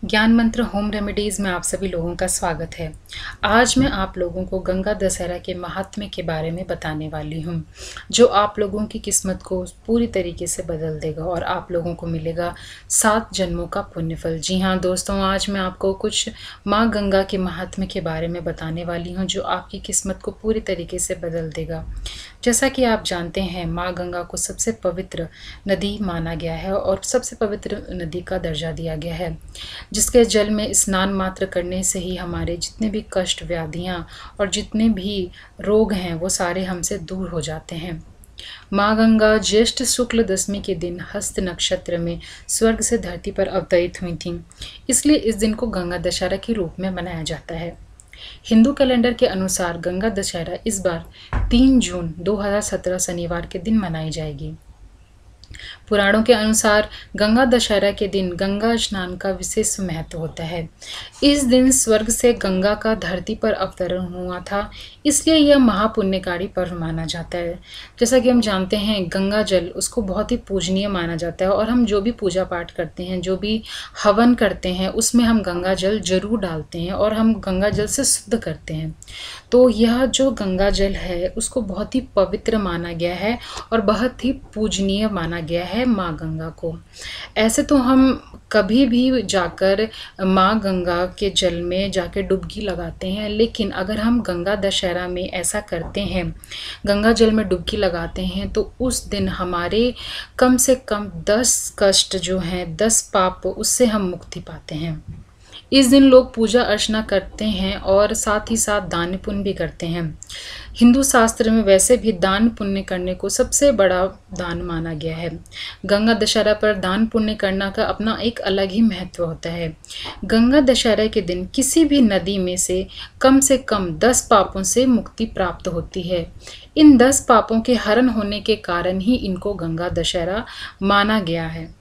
ज्ञान मंत्र home remedies में आप सभी लोगों का स्वागत है। आज मैं आप लोगों को गंगा दशहरा के महात्म्य के बारे में बताने वाली हूँ, जो आप लोगों की किस्मत को पूरी तरीके से बदल देगा और आप लोगों को मिलेगा 7 जन्मों का पुण्यफल। जी हाँ दोस्तों, आज मैं आपको कुछ माँ गंगा के महात्म्य के बारे में बताने वाली हूँ, जो आपकी किस्मत को पूरी तरीके से बदल देगा। जैसा कि आप जानते हैं, माँ गंगा को सबसे पवित्र नदी माना गया है और सबसे पवित्र नदी का दर्जा दिया गया है, जिसके जल में स्नान मात्र करने से ही हमारे जितने भी कष्ट, व्याधियाँ और जितने भी रोग हैं वो सारे हमसे दूर हो जाते हैं। माँ गंगा ज्येष्ठ शुक्ल दशमी के दिन हस्त नक्षत्र में स्वर्ग से धरती पर अवतरित हुई थीं, इसलिए इस दिन को गंगा दशहरा के रूप में मनाया जाता है। हिंदू कैलेंडर के अनुसार गंगा दशहरा इस बार 3 जून 2017 शनिवार के दिन मनाई जाएगी। पुराणों के अनुसार गंगा दशहरा के दिन गंगा स्नान का विशेष महत्व होता है। इस दिन स्वर्ग से गंगा का धरती पर अवतरण हुआ था, इसलिए यह महापुण्यकारी पर्व माना जाता है। जैसा कि हम जानते हैं, गंगा जल उसको बहुत ही पूजनीय माना जाता है और हम जो भी पूजा पाठ करते हैं, जो भी हवन करते हैं, उसमें हम गंगा जल जरूर डालते हैं और हम गंगा जल से शुद्ध करते हैं। तो यह जो गंगा जल है उसको बहुत ही पवित्र माना गया है और बहुत ही पूजनीय माना गया है माँ गंगा को। ऐसे तो हम कभी भी जाकर माँ गंगा के जल में जाकर डुबकी लगाते हैं, लेकिन अगर हम गंगा दशहरा में ऐसा करते हैं, गंगा जल में डुबकी लगाते हैं, तो उस दिन हमारे कम से कम 10 कष्ट जो हैं, 10 पाप, उससे हम मुक्ति पाते हैं। इस दिन लोग पूजा अर्चना करते हैं और साथ ही साथ दान पुण्य भी करते हैं। हिंदू शास्त्र में वैसे भी दान पुण्य करने को सबसे बड़ा दान माना गया है। गंगा दशहरा पर दान पुण्य करना का अपना एक अलग ही महत्व होता है। गंगा दशहरा के दिन किसी भी नदी में से कम 10 पापों से मुक्ति प्राप्त होती है। इन 10 पापों के हरण होने के कारण ही इनको गंगा दशहरा माना गया है।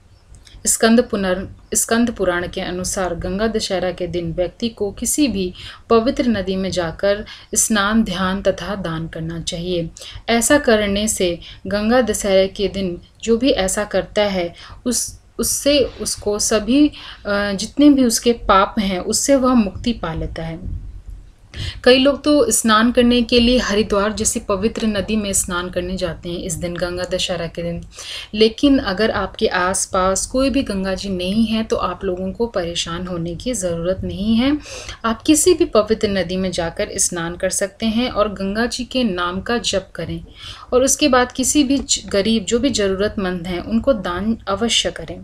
स्कंद पुराण के अनुसार गंगा दशहरा के दिन व्यक्ति को किसी भी पवित्र नदी में जाकर स्नान, ध्यान तथा दान करना चाहिए। ऐसा करने से गंगा दशहरा के दिन जो भी ऐसा करता है उससे उसको सभी जितने भी उसके पाप हैं उससे वह मुक्ति पा लेता है। कई लोग तो स्नान करने के लिए हरिद्वार जैसी पवित्र नदी में स्नान करने जाते हैं इस दिन, गंगा दशहरा के दिन। लेकिन अगर आपके आसपास कोई भी गंगा जी नहीं है तो आप लोगों को परेशान होने की ज़रूरत नहीं है। आप किसी भी पवित्र नदी में जाकर स्नान कर सकते हैं और गंगा जी के नाम का जप करें और उसके बाद किसी भी गरीब, जो भी ज़रूरतमंद हैं, उनको दान अवश्य करें।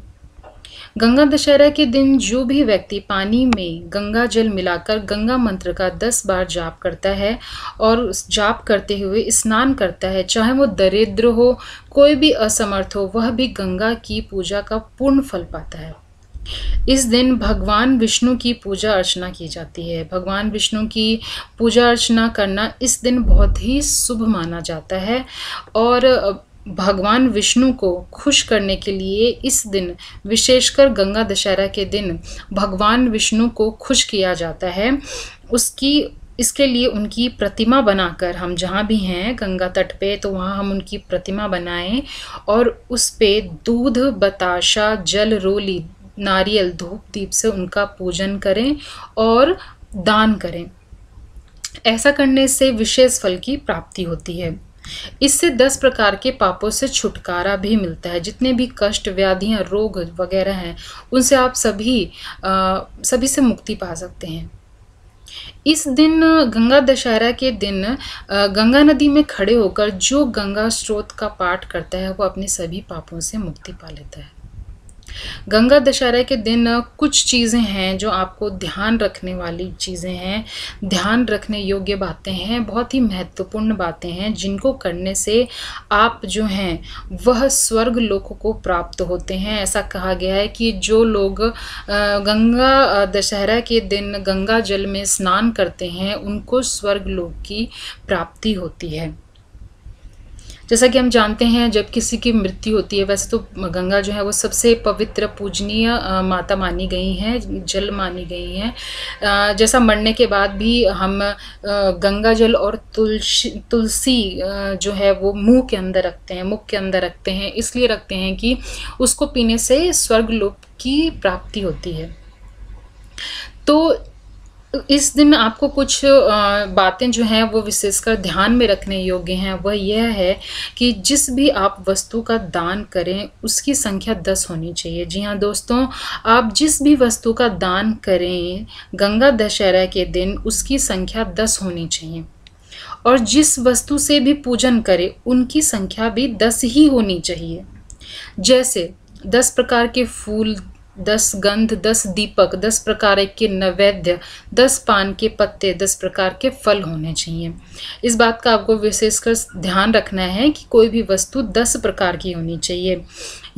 गंगा दशहरा के दिन जो भी व्यक्ति पानी में गंगा जल मिलाकर गंगा मंत्र का 10 बार जाप करता है और उस जाप करते हुए स्नान करता है, चाहे वो दरिद्र हो, कोई भी असमर्थ हो, वह भी गंगा की पूजा का पूर्ण फल पाता है। इस दिन भगवान विष्णु की पूजा अर्चना की जाती है। भगवान विष्णु की पूजा अर्चना करना इस दिन बहुत ही शुभ माना जाता है और भगवान विष्णु को खुश करने के लिए इस दिन, विशेषकर गंगा दशहरा के दिन, भगवान विष्णु को खुश किया जाता है। इसके लिए उनकी प्रतिमा बनाकर, हम जहाँ भी हैं गंगा तट पे, तो वहाँ हम उनकी प्रतिमा बनाएं और उस पे दूध, बताशा, जल, रोली, नारियल, धूप दीप से उनका पूजन करें और दान करें। ऐसा करने से विशेष फल की प्राप्ति होती है। इससे 10 प्रकार के पापों से छुटकारा भी मिलता है। जितने भी कष्ट, व्याधियाँ, रोग वगैरह हैं, उनसे आप सभी से मुक्ति पा सकते हैं। इस दिन, गंगा दशहरा के दिन, गंगा नदी में खड़े होकर जो गंगा स्रोत का पाठ करता है वो अपने सभी पापों से मुक्ति पा लेता है। गंगा दशहरा के दिन कुछ चीज़ें हैं जो आपको ध्यान रखने वाली चीज़ें हैं, ध्यान रखने योग्य बातें हैं, बहुत ही महत्वपूर्ण बातें हैं, जिनको करने से आप जो हैं वह स्वर्ग लोक को प्राप्त होते हैं। ऐसा कहा गया है कि जो लोग गंगा दशहरा के दिन गंगा जल में स्नान करते हैं उनको स्वर्ग लोक की प्राप्ति होती है। जैसा कि हम जानते हैं, जब किसी की मृत्यु होती है, वैसे तो गंगा जो है वो सबसे पवित्र पूजनीय माता मानी गई हैं, जल मानी गई हैं। जैसा मरने के बाद भी हम गंगा जल और तुलसी जो है वो मुंह के अंदर रखते हैं, मुख के अंदर रखते हैं। इसलिए रखते हैं कि उसको पीने से स्वर्ग लोक की प्राप्ति होती है। तो इस दिन आपको कुछ बातें जो हैं वो विशेषकर ध्यान में रखने योग्य हैं। वह यह है कि जिस भी आप वस्तु का दान करें उसकी संख्या 10 होनी चाहिए। जी हाँ दोस्तों, आप जिस भी वस्तु का दान करें गंगा दशहरा के दिन उसकी संख्या 10 होनी चाहिए, और जिस वस्तु से भी पूजन करें उनकी संख्या भी 10 ही होनी चाहिए। जैसे 10 प्रकार के फूल, 10 गंध, 10 दीपक, 10 प्रकार के नैवेद्य, 10 पान के पत्ते, 10 प्रकार के फल होने चाहिए। इस बात का आपको विशेषकर ध्यान रखना है कि कोई भी वस्तु 10 प्रकार की होनी चाहिए।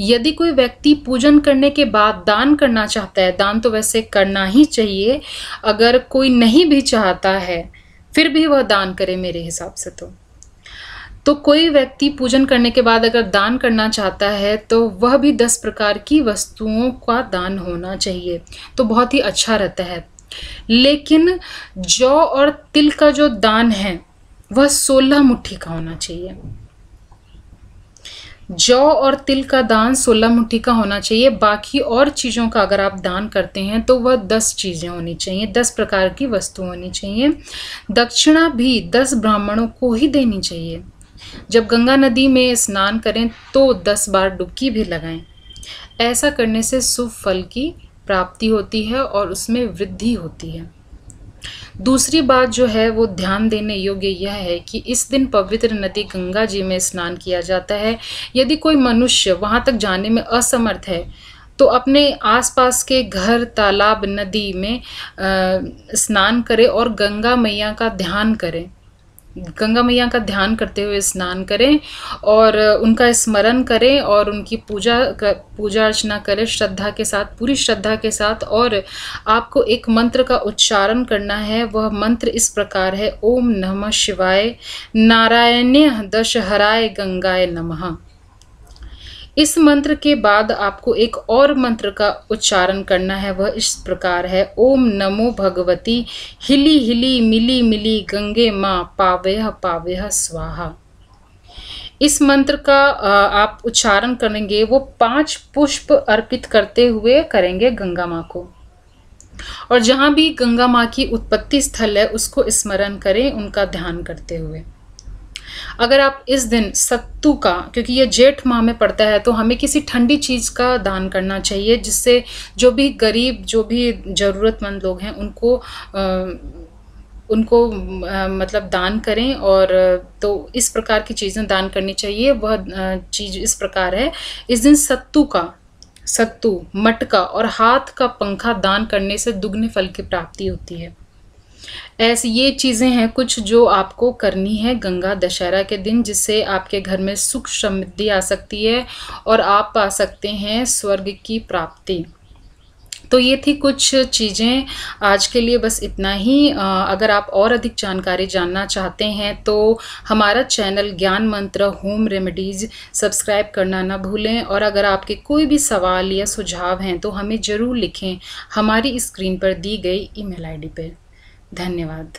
यदि कोई व्यक्ति पूजन करने के बाद दान करना चाहता है, दान तो वैसे करना ही चाहिए, अगर कोई नहीं भी चाहता है फिर भी वह दान करे मेरे हिसाब से। तो कोई व्यक्ति पूजन करने के बाद अगर दान करना चाहता है तो वह भी 10 प्रकार की वस्तुओं का दान होना चाहिए, तो बहुत ही अच्छा रहता है। लेकिन जौ और तिल का जो दान है वह 16 मुट्ठी का होना चाहिए। जौ और तिल का दान 16 मुट्ठी का होना चाहिए। बाकी और चीज़ों का अगर आप दान करते हैं तो वह 10 चीज़ें होनी चाहिए, 10 प्रकार की वस्तु होनी चाहिए। दक्षिणा भी 10 ब्राह्मणों को ही देनी चाहिए। जब गंगा नदी में स्नान करें तो 10 बार डुबकी भी लगाएं। ऐसा करने से शुभ फल की प्राप्ति होती है और उसमें वृद्धि होती है। दूसरी बात जो है वो ध्यान देने योग्य यह है कि इस दिन पवित्र नदी गंगा जी में स्नान किया जाता है। यदि कोई मनुष्य वहाँ तक जाने में असमर्थ है तो अपने आसपास के घर, तालाब, नदी में स्नान करे और गंगा मैया का ध्यान करें। गंगा मैया का ध्यान करते हुए स्नान करें और उनका स्मरण करें और उनकी पूजा अर्चना करें श्रद्धा के साथ, पूरी श्रद्धा के साथ। और आपको एक मंत्र का उच्चारण करना है। वह मंत्र इस प्रकार है: ओम नमः शिवाय नारायण्य दशहराय गंगाय नमः। इस मंत्र के बाद आपको एक और मंत्र का उच्चारण करना है। वह इस प्रकार है: ओम नमो भगवती हिली हिली मिली मिली गंगे माँ पावेह पावेह स्वाहा। इस मंत्र का आप उच्चारण करेंगे, वो 5 पुष्प अर्पित करते हुए करेंगे गंगा माँ को। और जहाँ भी गंगा माँ की उत्पत्ति स्थल है उसको स्मरण करें उनका ध्यान करते हुए। अगर आप इस दिन सत्तू का, क्योंकि ये जेठ माह में पड़ता है, तो हमें किसी ठंडी चीज़ का दान करना चाहिए जिससे जो भी गरीब, जो भी ज़रूरतमंद लोग हैं उनको मतलब दान करें। और तो इस प्रकार की चीज़ें दान करनी चाहिए। वह चीज़ इस प्रकार है: इस दिन सत्तू, मटका और हाथ का पंखा दान करने से दुगने फल की प्राप्ति होती है। ऐसी ये चीज़ें हैं कुछ जो आपको करनी है गंगा दशहरा के दिन, जिससे आपके घर में सुख समृद्धि आ सकती है और आप पा सकते हैं स्वर्ग की प्राप्ति। तो ये थी कुछ चीज़ें। आज के लिए बस इतना ही। अगर आप और अधिक जानकारी जानना चाहते हैं तो हमारा चैनल ज्ञान मंत्र होम रेमेडीज़ सब्सक्राइब करना ना भूलें। और अगर आपके कोई भी सवाल या सुझाव हैं तो हमें ज़रूर लिखें हमारी स्क्रीन पर दी गई ईमेल आईडी पर। धन्यवाद।